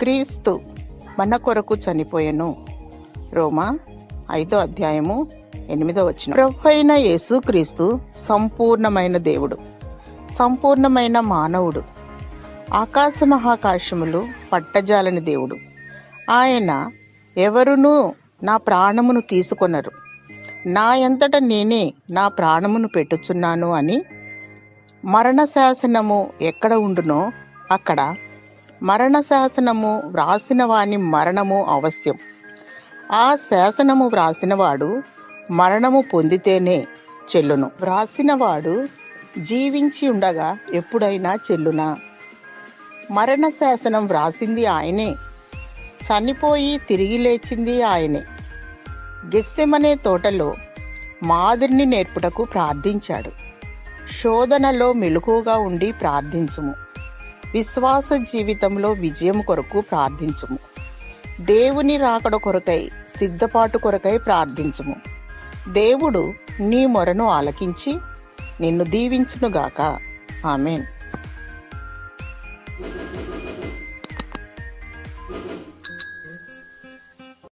క్రీస్తు మన కొరకు చనిపోయెను. రోమా 5వ అధ్యాయము 8వ వచనం. ప్రభువైన యేసుక్రీస్తు సంపూర్ణమైన దేవుడు, సంపూర్ణమైన మానవుడు, ఆకాశ మహాకాశములు పట్టజాలని దేవుడు. ఆయన ఎవరునూ నా ప్రాణమును తీసుకొనరు, నా ఎంతట నేనే నా ప్రాణమును పెట్టుచున్నాను అని మరణ శాసనము ఎక్కడ ఉండునో అక్కడ మరణ శాసనము వ్రాసిన వాని మరణము అవశ్యం. ఆ శాసనము వ్రాసినవాడు మరణము పొందితేనే చెల్లును. వ్రాసినవాడు జీవించి ఉండగా ఎప్పుడైనా చెల్లునా? మరణ శాసనం వ్రాసింది ఆయనే, చనిపోయి తిరిగి లేచింది ఆయనే. గెత్సెమనే తోటలో మాదిరిని నేర్పుటకు ప్రార్థించాడు. శోధనలో మెలకువగా ఉండి ప్రార్థించుము. విశ్వాస జీవితంలో విజయం కొరకు ప్రార్థించుము. దేవుని రాకడ కొరకై సిద్ధపాటు కొరకై ప్రార్థించుము. దేవుడు నీ మొరను ఆలకించి నిన్ను దీవించునుగాక. ఆమేన్.